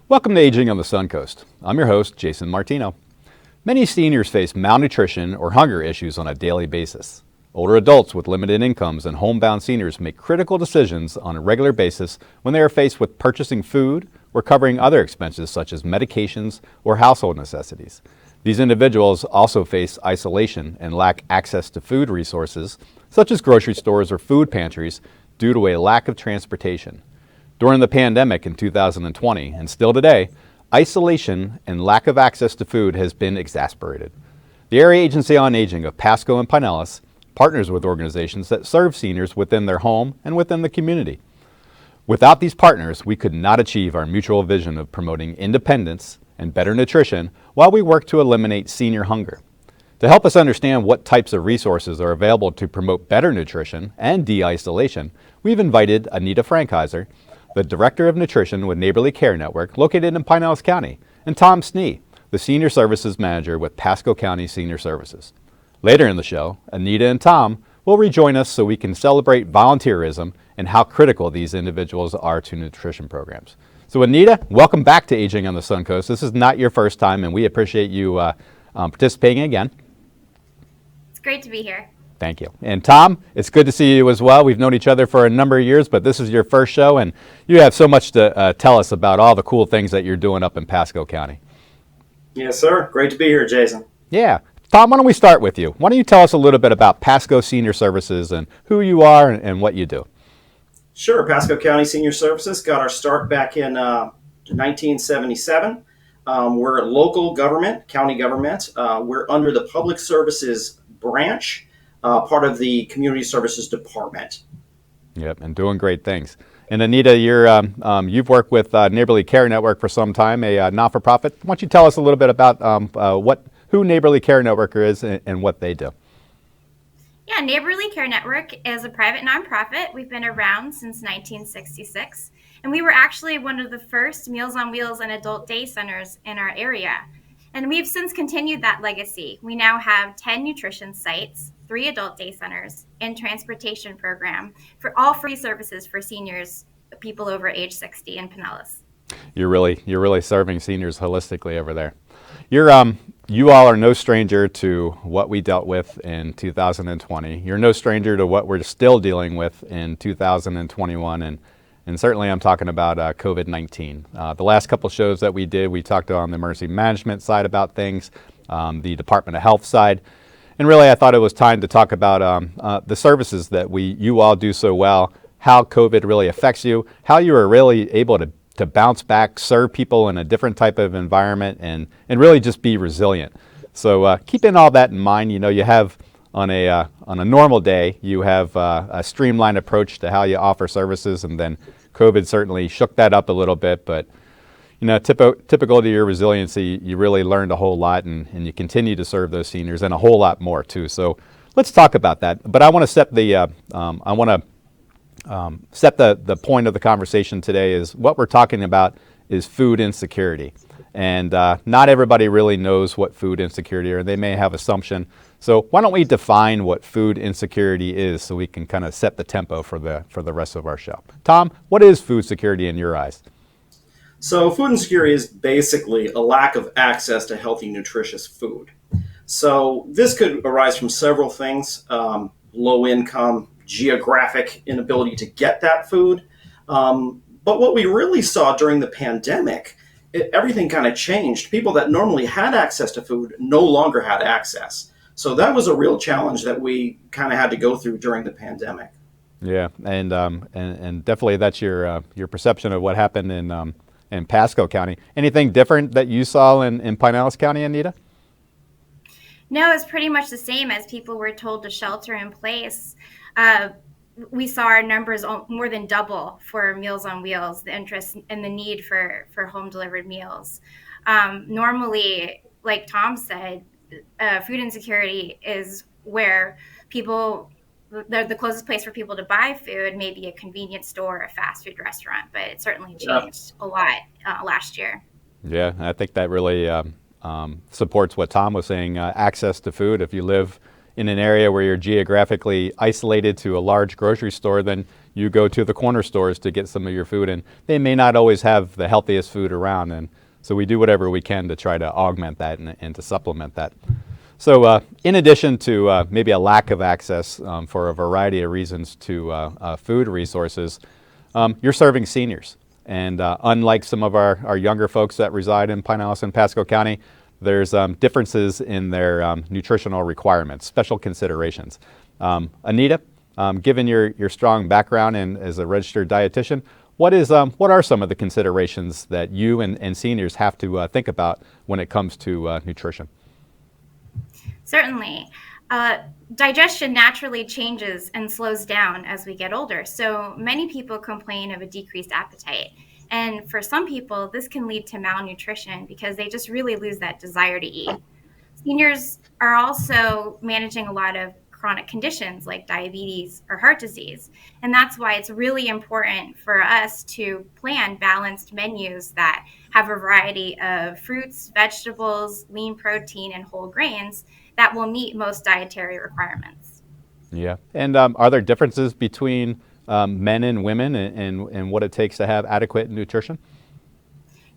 Welcome to Aging on the Suncoast. I'm your host, Jason Martino. Many seniors face malnutrition or hunger issues on a daily basis. Older adults with limited incomes and homebound seniors make critical decisions on a regular basis when they are faced with purchasing food or covering other expenses such as medications or household necessities. These individuals also face isolation and lack access to food resources such as grocery stores or food pantries due to a lack of transportation. During the pandemic in 2020, and still today, isolation and lack of access to food has been exacerbated. The Area Agency on Aging of Pasco and Pinellas partners with organizations that serve seniors within their home and within the community. Without these partners, we could not achieve our mutual vision of promoting independence and better nutrition while we work to eliminate senior hunger. To help us understand what types of resources are available to promote better nutrition and de-isolation, we've invited Anita Frankheiser, the Director of Nutrition with Neighborly Care Network located in Pinellas County, and Tom Snee, the Senior Services Manager with Pasco County Senior Services. Later in the show, Anita and Tom will rejoin us so we can celebrate volunteerism and how critical these individuals are to nutrition programs. So Anita, welcome back to Aging on the Suncoast. This is not your first time, and we appreciate you participating again. It's great to be here. Thank you. And Tom, it's good to see you as well. We've known each other for a number of years, but this is your first show, and you have so much to tell us about all the cool things that you're doing up in Pasco County. Yes, sir. Great to be here, Jason. Yeah. Tom, why don't we start with you? Why don't you tell us a little bit about Pasco Senior Services and who you are and what you do? Sure. Pasco County Senior Services got our start back in 1977. We're a local government, county government. We're under the Public Services branch, part of the Community Services Department. Yep, and doing great things. And Anita, you've worked with Neighborly Care Network for some time, a not-for-profit. Why don't you tell us a little bit about who Neighborly Care Network is and what they do? Yeah, Neighborly Care Network is a private nonprofit. We've been around since 1966, and we were actually one of the first Meals on Wheels and adult day centers in our area. And we've since continued that legacy. We now have 10 nutrition sites, 3 adult day centers, and transportation program for all free services for seniors, people over age 60 in Pinellas. You're really serving seniors holistically over there. You all are no stranger to what we dealt with in 2020. You're no stranger to what we're still dealing with in 2021, and certainly I'm talking about COVID-19. The last couple shows that we did, we talked on the emergency management side about things, the Department of Health side, and really I thought it was time to talk about the services that you all do so well, how COVID really affects you, how you are really able to bounce back, serve people in a different type of environment, and really just be resilient. So keeping all that in mind, you have on a normal day, you have a streamlined approach to how you offer services, and then COVID certainly shook that up a little bit, but typical to your resiliency, you really learned a whole lot, and you continue to serve those seniors and a whole lot more too. So let's talk about that. But I want to set the the point of the conversation today is what we're talking about is food insecurity. And not everybody really knows what food insecurity is, or they may have assumption. So why don't we define what food insecurity is so we can kind of set the tempo for the rest of our show. Tom, what is food security in your eyes? So food insecurity is basically a lack of access to healthy, nutritious food. So this could arise from several things, low income, geographic inability to get that food. But what we really saw during the pandemic, everything kind of changed. People that normally had access to food no longer had access. So that was a real challenge that we kind of had to go through during the pandemic. Yeah, and definitely that's your perception of what happened in Pasco County. Anything different that you saw in Pinellas County, Anita? No, it's pretty much the same as people were told to shelter in place. We saw our numbers more than double for Meals on Wheels, the interest and the need for home delivered meals. Normally, like Tom said, food insecurity is where the closest place for people to buy food may be a convenience store or a fast food restaurant, but it certainly changed a lot last year. Yeah, I think that really supports what Tom was saying, access to food. If you live in an area where you're geographically isolated to a large grocery store, then you go to the corner stores to get some of your food, and they may not always have the healthiest food around. And so we do whatever we can to try to augment that and to supplement that. So in addition to maybe a lack of access for a variety of reasons to food resources, you're serving seniors. And unlike some of our younger folks that reside in Pinellas and Pasco County, there's differences in their nutritional requirements, special considerations. Anita, given your strong background and as a registered dietitian, what are some of the considerations that you and seniors have to think about when it comes to nutrition? Certainly. Digestion naturally changes and slows down as we get older. So many people complain of a decreased appetite. And for some people, this can lead to malnutrition because they just really lose that desire to eat. Seniors are also managing a lot of chronic conditions like diabetes or heart disease. And that's why it's really important for us to plan balanced menus that have a variety of fruits, vegetables, lean protein, and whole grains that will meet most dietary requirements. Yeah. And are there differences between men and women and what it takes to have adequate nutrition?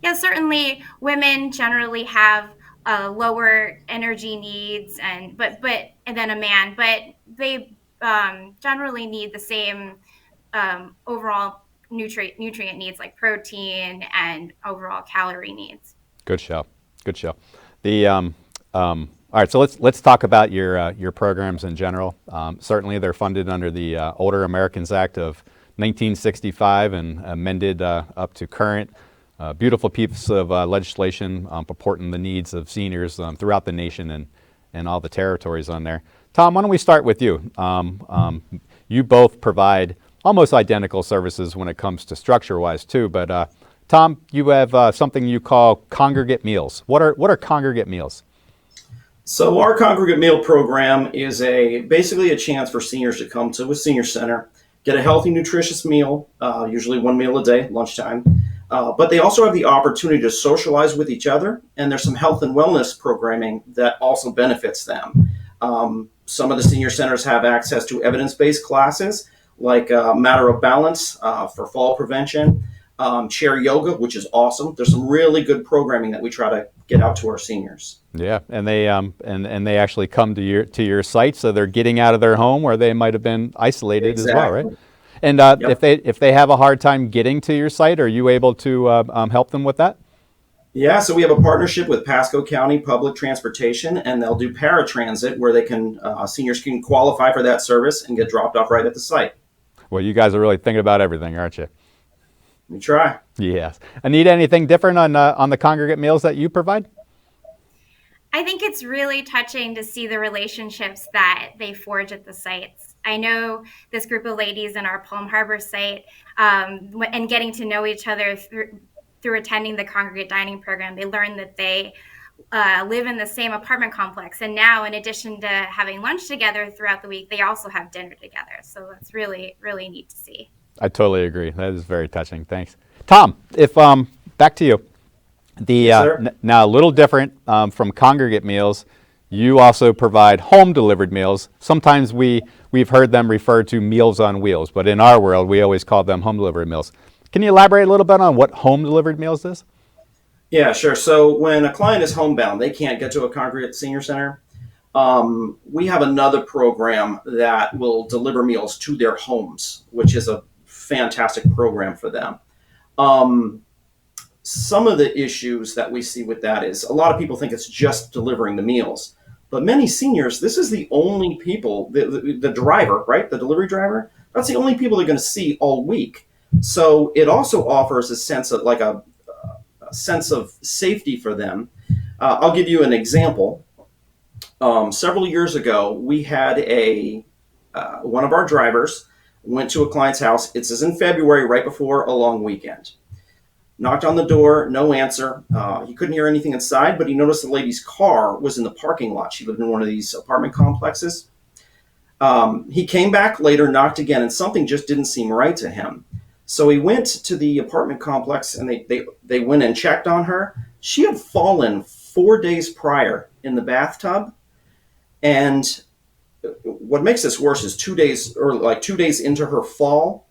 Yeah, certainly women generally have lower energy needs and than a man, but they generally need the same overall nutrient needs like protein and overall calorie needs. Good show. Good show. All right, so let's talk about your programs in general. Certainly, they're funded under the Older Americans Act of 1965 and amended up to current. Beautiful piece of legislation purporting the needs of seniors throughout the nation and all the territories on there. Tom, why don't we start with you? You both provide almost identical services when it comes to structure-wise too, but Tom, you have something you call Congregate Meals. What are Congregate Meals? So our Congregate Meal program is basically a chance for seniors to come to a senior center, get a healthy, nutritious meal, usually one meal a day, lunchtime. But they also have the opportunity to socialize with each other, and there's some health and wellness programming that also benefits them. Some of the senior centers have access to evidence-based classes like Matter of Balance for fall prevention, chair yoga, which is awesome. There's some really good programming that we try to get out to our seniors. Yeah, and they and they actually come to your site, so they're getting out of their home where they might have been isolated as well, right? And Yep. if they have a hard time getting to your site, are you able to help them with that? Yeah, so we have a partnership with Pasco County Public Transportation, and they'll do paratransit where seniors can qualify for that service and get dropped off right at the site. Well, you guys are really thinking about everything, aren't you? We try. Yes. Anita, anything different on the Congregate Meals that you provide? I think it's really touching to see the relationships that they forge at the sites. I know this group of ladies in our Palm Harbor site, and getting to know each other through attending the Congregate Dining program, they learned that they live in the same apartment complex. And now, in addition to having lunch together throughout the week, they also have dinner together. So that's really, really neat to see. I totally agree. That is very touching. Thanks. Tom, if back to you. Now a little different from Congregate Meals, you also provide home delivered meals. Sometimes we've heard them referred to Meals on Wheels, but in our world we always call them home delivered meals. Can you elaborate a little bit on what home delivered meals is? Yeah, sure. So when a client is homebound, they can't get to a Congregate Senior Center. We have another program that will deliver meals to their homes, which is a fantastic program for them. Some of the issues that we see with that is a lot of people think it's just delivering the meals, but many seniors, this is the only people, the driver, right? The delivery driver, that's the only people they're going to see all week. So it also offers a sense of a sense of safety for them. I'll give you an example. Several years ago, we had one of our drivers went to a client's house. It says in February, right before a long weekend. Knocked on the door, no answer. He couldn't hear anything inside, but he noticed the lady's car was in the parking lot. She lived in one of these apartment complexes. He came back later, knocked again, and something just didn't seem right to him. So he went to the apartment complex, and they went and checked on her. She had fallen 4 days prior in the bathtub, and what makes this worse is 2 days into her fall,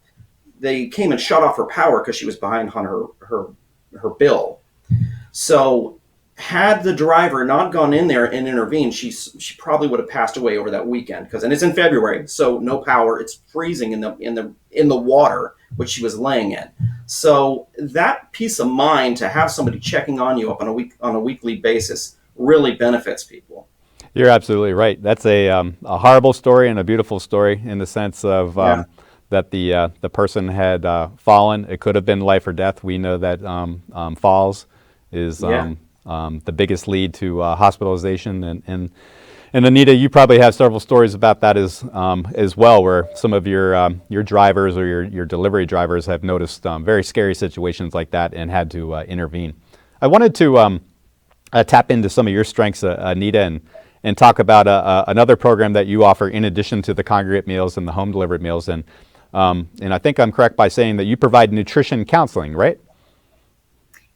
they came and shut off her power because she was behind on her bill. So had the driver not gone in there and intervened, she probably would have passed away over that weekend, and it's in February, so no power. It's freezing in the water which she was laying in. So that peace of mind to have somebody checking on you on a weekly basis really benefits people. You're absolutely right. That's a horrible story and a beautiful story in the sense of that the person had fallen. It could have been life or death. We know that falls is the biggest lead to hospitalization, and Anita, you probably have several stories about that as well, where some of your drivers or your delivery drivers have noticed very scary situations like that and had to intervene. I wanted to tap into some of your strengths, Anita, and talk about another program that you offer in addition to the Congregate Meals and the home delivered meals, and I think I'm correct by saying that you provide nutrition counseling, right?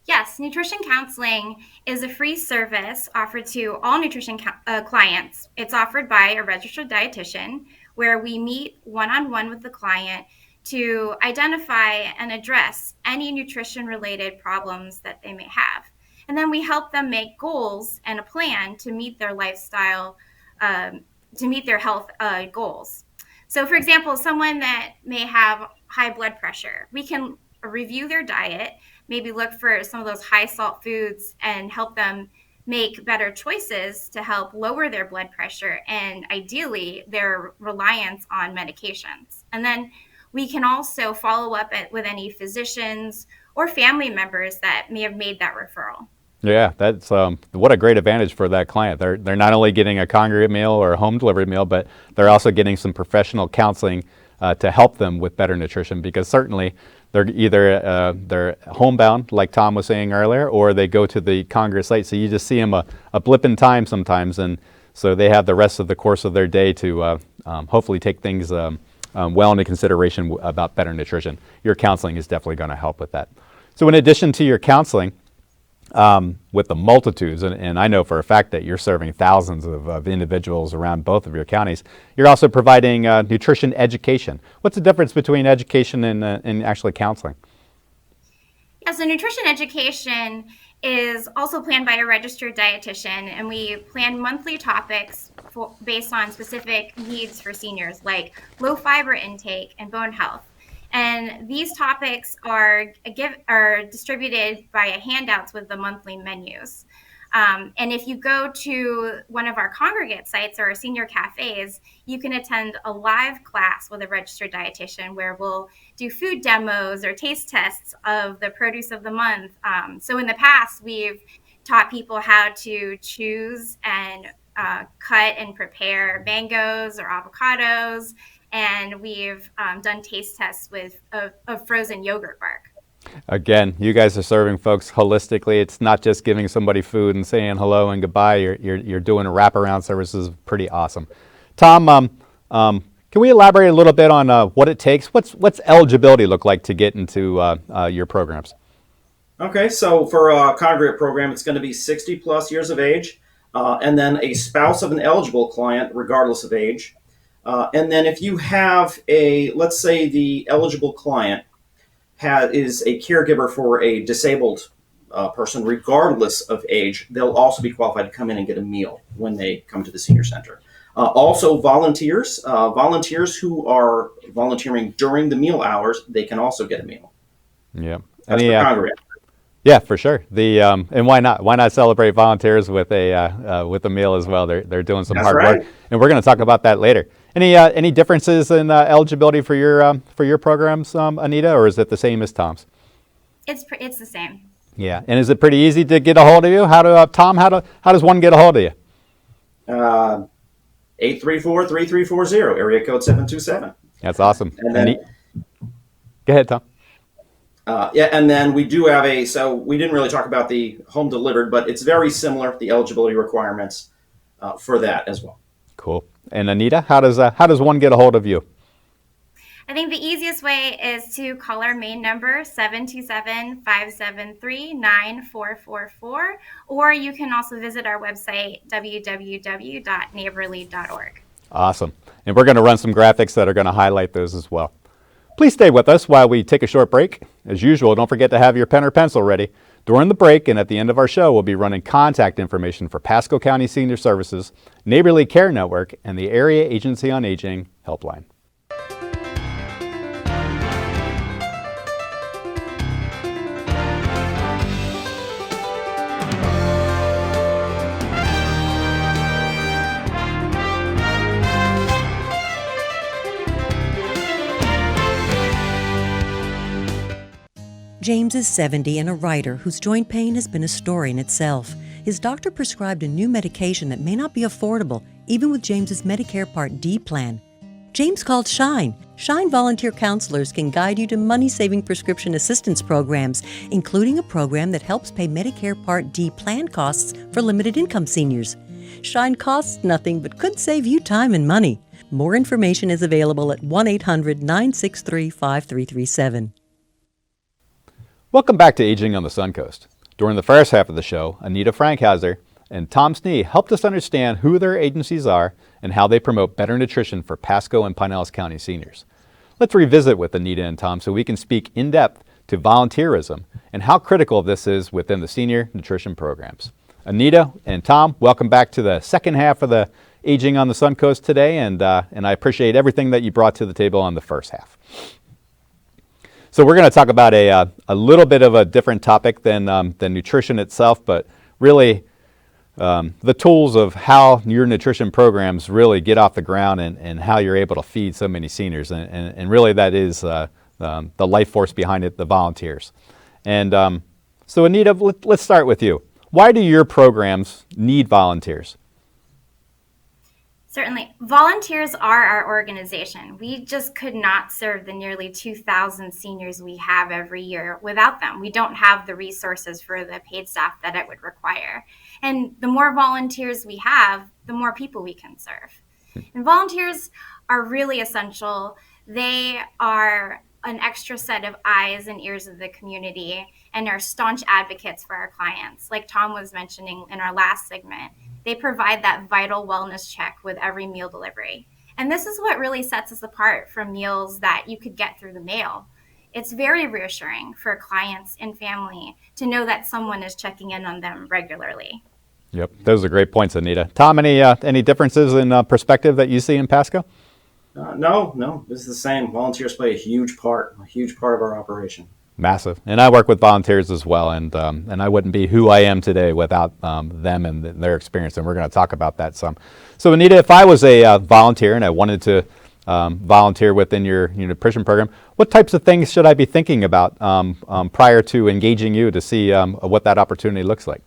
Yes, nutrition counseling is a free service offered to all nutrition clients. It's offered by a registered dietitian, where we meet one-on-one with the client to identify and address any nutrition-related problems that they may have. And then we help them make goals and a plan to meet their lifestyle, to meet their health goals. So, for example, someone that may have high blood pressure, we can review their diet, maybe look for some of those high salt foods and help them make better choices to help lower their blood pressure and ideally their reliance on medications. And then we can also follow up with any physicians or family members that may have made that referral. Yeah, that's what a great advantage for that client. They're not only getting a congregate meal or a home delivered meal, but they're also getting some professional counseling to help them with better nutrition, because certainly they're either they're homebound, like Tom was saying earlier, or they go to the congregate site. So you just see them a blip in time sometimes, and so they have the rest of the course of their day to hopefully take things well into consideration about better nutrition. Your counseling is definitely going to help with that. So in addition to your counseling, with the multitudes, and I know for a fact that you're serving thousands of individuals around both of your counties, you're also providing nutrition education. What's the difference between education and actually counseling? Yeah, so nutrition education is also planned by a registered dietitian, and we plan monthly topics based on specific needs for seniors, like low fiber intake and bone health. And these topics are distributed via handouts with the monthly menus. And if you go to one of our congregate sites or our senior cafes, you can attend a live class with a registered dietitian where we'll do food demos or taste tests of the produce of the month. So in the past, we've taught people how to choose and cut and prepare mangoes or avocados. And we've done taste tests of frozen yogurt bark. Again, you guys are serving folks holistically. It's not just giving somebody food and saying hello and goodbye. You're doing wraparound services. Pretty awesome. Tom, can we elaborate a little bit on what it takes? What's eligibility look like to get into your programs? Okay, so for a congregate program, it's going to be 60 plus years of age, and then a spouse of an eligible client, regardless of age. And then if you have let's say the eligible client is a caregiver for a disabled person, regardless of age, they'll also be qualified to come in and get a meal when they come to the senior center. Also volunteers who are volunteering during the meal hours, they can also get a meal. Yeah. That's for congregate. Yeah, for sure. And why not? Why not celebrate volunteers with a meal as well? They're doing some hard work, and we're going to talk about that later. Any differences in eligibility for your programs, Anita, or is it the same as Tom's? It's the same. Yeah, and is it pretty easy to get a hold of you? Tom, how does one get a hold of you? 834-3340, area code 727. That's awesome. And then, go ahead, Tom. And then we do have so we didn't really talk about the home delivered, but it's very similar, the eligibility requirements for that as well. Cool. And Anita, how does one get a hold of you? I think the easiest way is to call our main number, 727-573-9444, or you can also visit our website, www.neighborly.org. Awesome. And we're going to run some graphics that are going to highlight those as well. Please stay with us while we take a short break. As usual, don't forget to have your pen or pencil ready. During the break and at the end of our show, we'll be running contact information for Pasco County Senior Services, Neighborly Care Network, and the Area Agency on Aging Helpline. James is 70 and a writer whose joint pain has been a story in itself. His doctor prescribed a new medication that may not be affordable, even with James's Medicare Part D plan. James called Shine. Shine volunteer counselors can guide you to money-saving prescription assistance programs, including a program that helps pay Medicare Part D plan costs for limited income seniors. Shine costs nothing but could save you time and money. More information is available at 1-800-963-5337. Welcome back to Aging on the Suncoast. During the first half of the show, Anita Frankhauser and Tom Snee helped us understand who their agencies are and how they promote better nutrition for Pasco and Pinellas County seniors. Let's revisit with Anita and Tom so we can speak in depth to volunteerism and how critical this is within the senior nutrition programs. Anita and Tom, welcome back to the second half of the Aging on the Suncoast today, and I appreciate everything that you brought to the table on the first half. So we're going to talk about a little bit of a different topic than nutrition itself, but really the tools of how your nutrition programs really get off the ground and how you're able to feed so many seniors. And really that is the life force behind it, the volunteers. And so Anita, let's start with you. Why do your programs need volunteers? Certainly. Volunteers are our organization. We just could not serve the nearly 2,000 seniors we have every year without them. We don't have the resources for the paid staff that it would require. And the more volunteers we have, the more people we can serve. And volunteers are really essential. They are an extra set of eyes and ears of the community and are staunch advocates for our clients. Like Tom was mentioning in our last segment, they provide that vital wellness check with every meal delivery. And this is what really sets us apart from meals that you could get through the mail. It's very reassuring for clients and family to know that someone is checking in on them regularly. Yep, those are great points, Anita. Tom, any differences in perspective that you see in Pasco? No, this is the same. Volunteers play a huge part of our operation. Massive. And I work with volunteers as well, and I wouldn't be who I am today without them and their experience, and we're going to talk about that some. So Anita, if I was a volunteer and I wanted to volunteer within your nutrition program, what types of things should I be thinking about prior to engaging you to see what that opportunity looks like?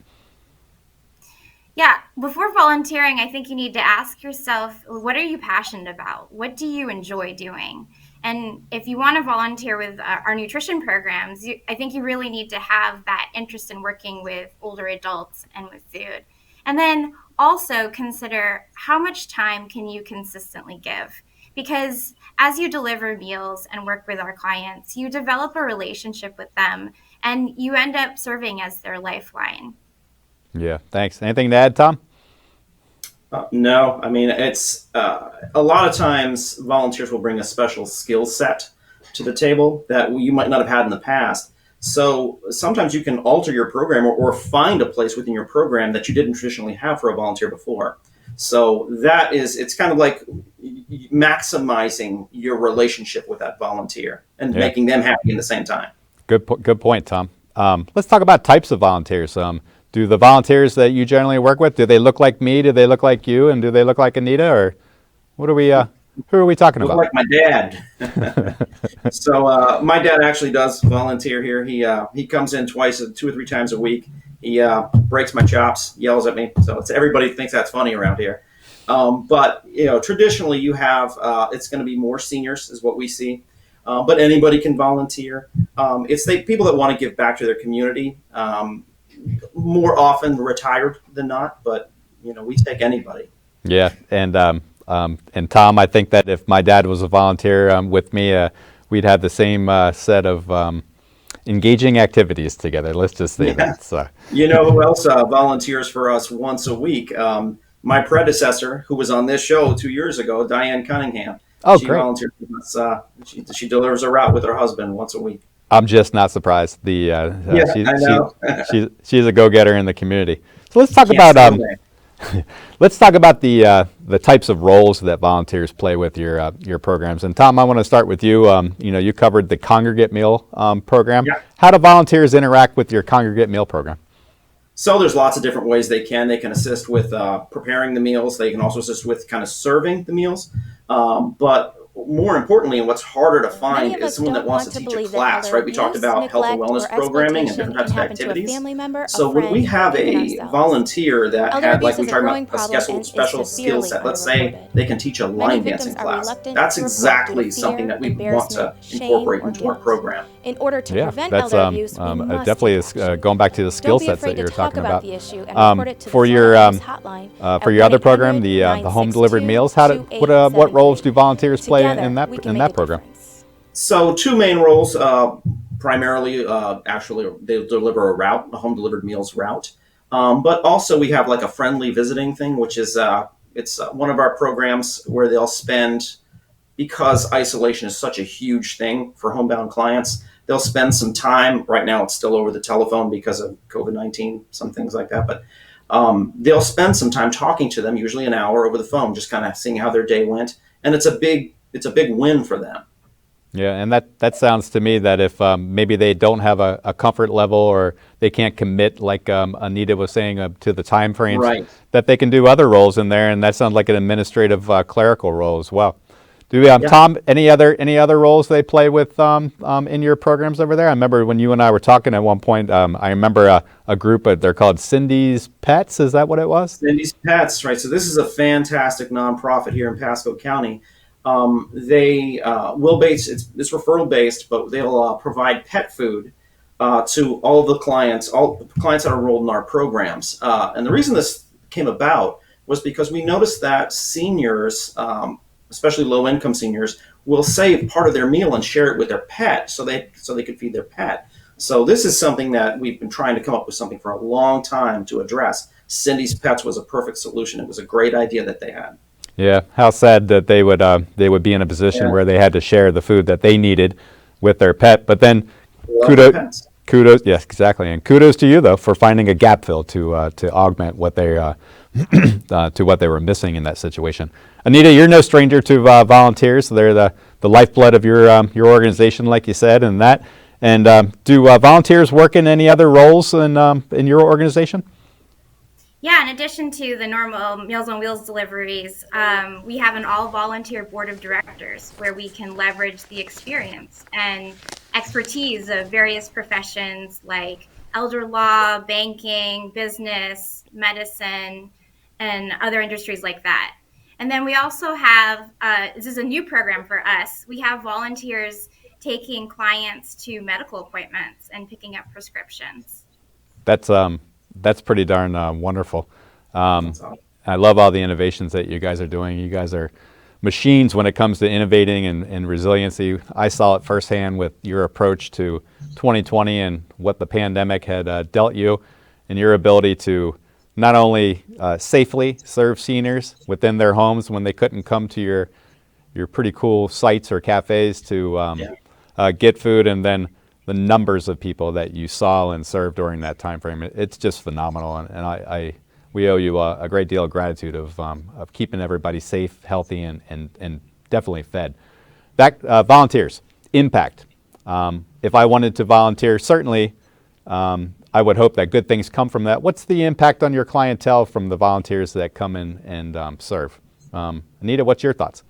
Yeah, before volunteering, I think you need to ask yourself, what are you passionate about? What do you enjoy doing? And if you want to volunteer with our nutrition programs, I think you really need to have that interest in working with older adults and with food. And then also consider how much time can you consistently give? Because as you deliver meals and work with our clients, you develop a relationship with them and you end up serving as their lifeline. Yeah, thanks. Anything to add, Tom? No, I mean, it's a lot of times volunteers will bring a special skill set to the table that you might not have had in the past. So sometimes you can alter your program or find a place within your program that you didn't traditionally have for a volunteer before. So it's kind of like maximizing your relationship with that volunteer and making them happy in the same time. Good point, Tom. Let's talk about types of volunteers. Do the volunteers that you generally work with, do they look like me? Do they look like you? And do they look like Anita? Or what are we? Who are we talking about? Like my dad. So my dad actually does volunteer here. He comes in 2 or 3 times a week. He breaks my chops, yells at me. So everybody thinks that's funny around here. But traditionally you have it's going to be more seniors is what we see. But anybody can volunteer. It's people that want to give back to their community. More often retired than not, but we take anybody. Yeah, and Tom, I think that if my dad was a volunteer with me, we'd have the same set of engaging activities together. Let's just say that. So. You know who else volunteers for us once a week? My predecessor, who was on this show 2 years ago, Diane Cunningham. Oh, She great. volunteers with us. She delivers a route with her husband once a week. I'm just not surprised. The Yeah, I know. she's a go-getter in the community. So let's talk Can't about stay away. let's talk about the types of roles that volunteers play with your programs. And Tom, I want to start with you. You covered the Congregate Meal program. Yeah. How do volunteers interact with your Congregate Meal program? So there's lots of different ways they can. They can assist with preparing the meals. They can also assist with kind of serving the meals. But more importantly, and what's harder to find is someone that wants to teach a class, right? We talked about health and wellness programming and different types of activities. So when we have a volunteer that had, like we talked about, a special skill set, let's say they can teach a line dancing class. That's exactly something that we want to incorporate into our program. In order to prevent that's elder abuse, we must definitely is going back to the skill sets that you're talking about. The issue and report it to For the your hotline for your other program, the home delivered meals, what roles do volunteers play in that program? So two main roles, primarily, actually, they deliver a route, a home delivered meals route. But also we have like a friendly visiting thing, which is it's one of our programs where they'll spend, because isolation is such a huge thing for homebound clients, they'll spend some time. Right now it's still over the telephone because of COVID-19, some things like that. But they'll spend some time talking to them, usually an hour over the phone, just kind of seeing how their day went. And it's a big win for them. Yeah, and that sounds to me that if maybe they don't have a comfort level or they can't commit, like Anita was saying, to the time frames, Right. that they can do other roles in there, and that sounds like an administrative clerical role as well. Do we, Yeah. Tom, any other roles they play with in your programs over there? I remember when you and I were talking at one point. I remember a group, they're called Cindy's Pets. Is that what it was? Cindy's Pets, right? So this is a fantastic nonprofit here in Pasco County. They will it's referral based, but they'll provide pet food to all the clients that are enrolled in our programs. And the reason this came about was because we noticed that seniors, especially low-income seniors, will save part of their meal and share it with their pet, so they could feed their pet. So this is something that we've been trying to come up with something for a long time to address. Cindy's Pets was a perfect solution. It was a great idea that they had. Yeah, how sad that they would be in a position where they had to share the food that they needed with their pet. But then, kudos, yes, exactly, and kudos to you though for finding a gap fill to augment what they to what they were missing in that situation. Anita, you're no stranger to volunteers. They're the lifeblood of your organization, like you said, and that. And do volunteers work in any other roles in your organization? Yeah, in addition to the normal Meals on Wheels deliveries, we have an all-volunteer board of directors where we can leverage the experience and expertise of various professions like elder law, banking, business, medicine, and other industries like that. And then we also have, this is a new program for us, we have volunteers taking clients to medical appointments and picking up prescriptions. That's pretty darn wonderful. I love all the innovations that you guys are doing. You guys are machines when it comes to innovating and resiliency. I saw it firsthand with your approach to 2020 and what the pandemic had dealt you, and your ability to not only safely serve seniors within their homes when they couldn't come to your pretty cool sites or cafes to get food, and then the numbers of people that you saw and served during that time frame. It's just phenomenal, and we owe you a great deal of gratitude of keeping everybody safe, healthy, and definitely fed. Volunteers, impact. If I wanted to volunteer, certainly I would hope that good things come from that. What's the impact on your clientele from the volunteers that come in and serve? Anita, what's your thoughts?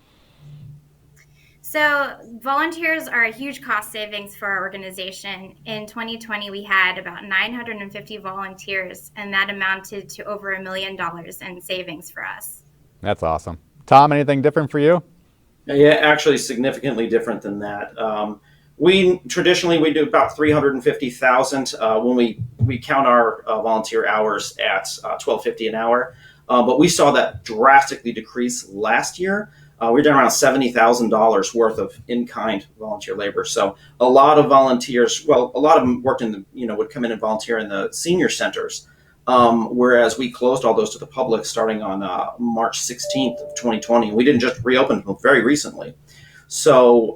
So volunteers are a huge cost savings for our organization. In 2020, we had about 950 volunteers, and that amounted to over $1 million in savings for us. That's awesome. Tom, anything different for you? Yeah, actually significantly different than that. We traditionally do about 350,000 when we count our volunteer hours at $12.50 an hour. But we saw that drastically decrease last year. We're down around $70,000 worth of in-kind volunteer labor. So a lot of volunteers, well, a lot of them worked would come in and volunteer in the senior centers. Whereas we closed all those to the public starting on March 16th of 2020. We didn't just reopen them very recently. So,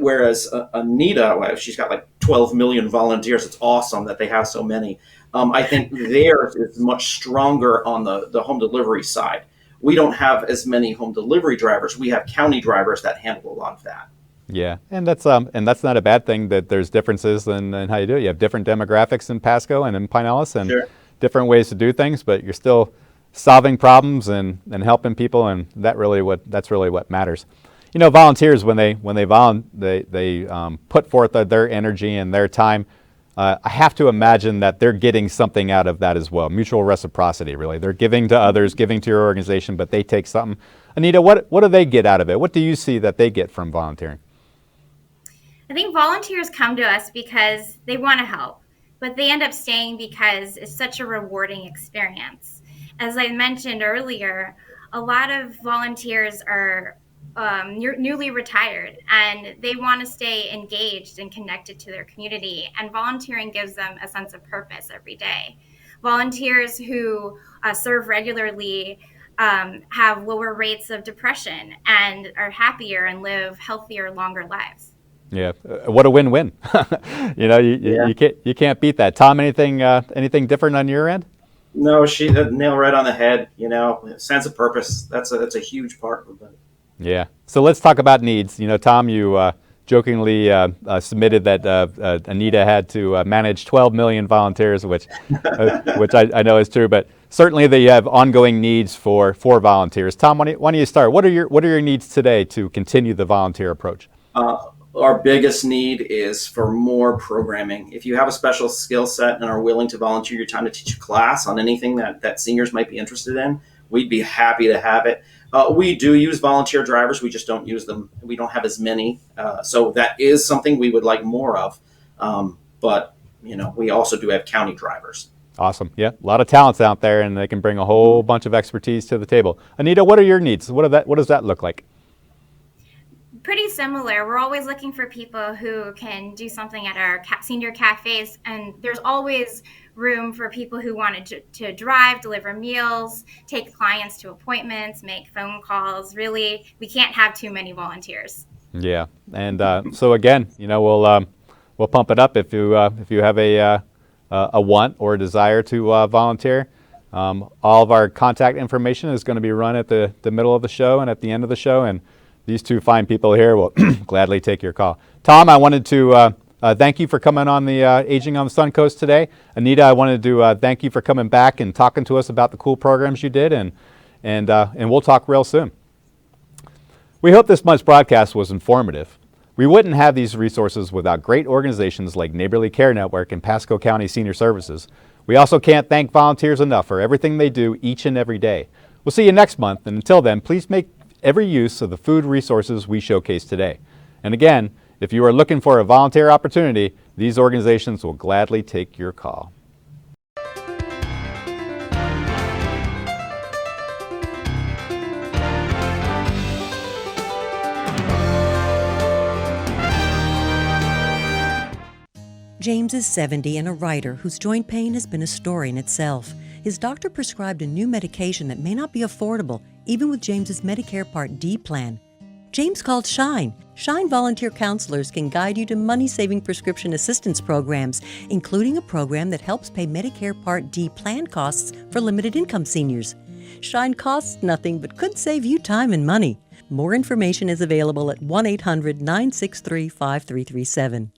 whereas Anita, well, she's got like 12 million volunteers. It's awesome that they have so many. I think theirs is much stronger on the home delivery side. We don't have as many home delivery drivers. We have county drivers that handle a lot of that. Yeah, and that's not a bad thing that there's differences in how you do it. You have different demographics in Pasco and in Pinellas, and Sure. different ways to do things, but you're still solving problems and helping people, and that's really what matters. You know, volunteers, when they put forth their energy and their time, I have to imagine that they're getting something out of that as well. Mutual reciprocity, really. They're giving to others, giving to your organization, but they take something. Anita, what do they get out of it? What do you see that they get from volunteering? I think volunteers come to us because they want to help, but they end up staying because it's such a rewarding experience. As I mentioned earlier, a lot of volunteers are newly retired, and they want to stay engaged and connected to their community, and volunteering gives them a sense of purpose every day. Volunteers who serve regularly have lower rates of depression and are happier and live healthier, longer lives. Yeah, what a win-win. You know, you can't beat that. Tom, anything different on your end? No, she hit the nail right on the head. You know, sense of purpose. That's a huge part of it. Yeah. So let's talk about needs. You know, Tom, you jokingly submitted that Anita had to manage 12 million volunteers, which I know is true. But certainly they have ongoing needs for volunteers. Tom, why don't you start? What are your needs today to continue the volunteer approach? Our biggest need is for more programming. If you have a special skill set and are willing to volunteer your time to teach a class on anything that seniors might be interested in, we'd be happy to have it. We do use volunteer drivers. We just don't use them. We don't have as many. So that is something we would like more of. But, you know, we also do have county drivers. Awesome. Yeah, a lot of talents out there, and they can bring a whole bunch of expertise to the table. Anita, what are your needs? What does that look like? Pretty similar. We're always looking for people who can do something at our senior cafes, and there's always room for people who want to drive, deliver meals, take clients to appointments, make phone calls. Really, we can't have too many volunteers. Yeah, and so again, you know, we'll pump it up if you have a want or a desire to volunteer. All of our contact information is going to be run at the middle of the show and at the end of the show, and these two fine people here will gladly take your call. Tom, I wanted to thank you for coming on the Aging on the Suncoast today. Anita, I wanted to thank you for coming back and talking to us about the cool programs you did, and we'll talk real soon. We hope this month's broadcast was informative. We wouldn't have these resources without great organizations like Neighborly Care Network and Pasco County Senior Services. We also can't thank volunteers enough for everything they do each and every day. We'll see you next month, and until then, please make every use of the food resources we showcase today. And again, if you are looking for a volunteer opportunity, these organizations will gladly take your call. James is 70 and a writer whose joint pain has been a story in itself. His doctor prescribed a new medication that may not be affordable, even with James's Medicare Part D plan. James called Shine. Shine volunteer counselors can guide you to money-saving prescription assistance programs, including a program that helps pay Medicare Part D plan costs for limited-income seniors. Shine costs nothing but could save you time and money. More information is available at 1-800-963-5337.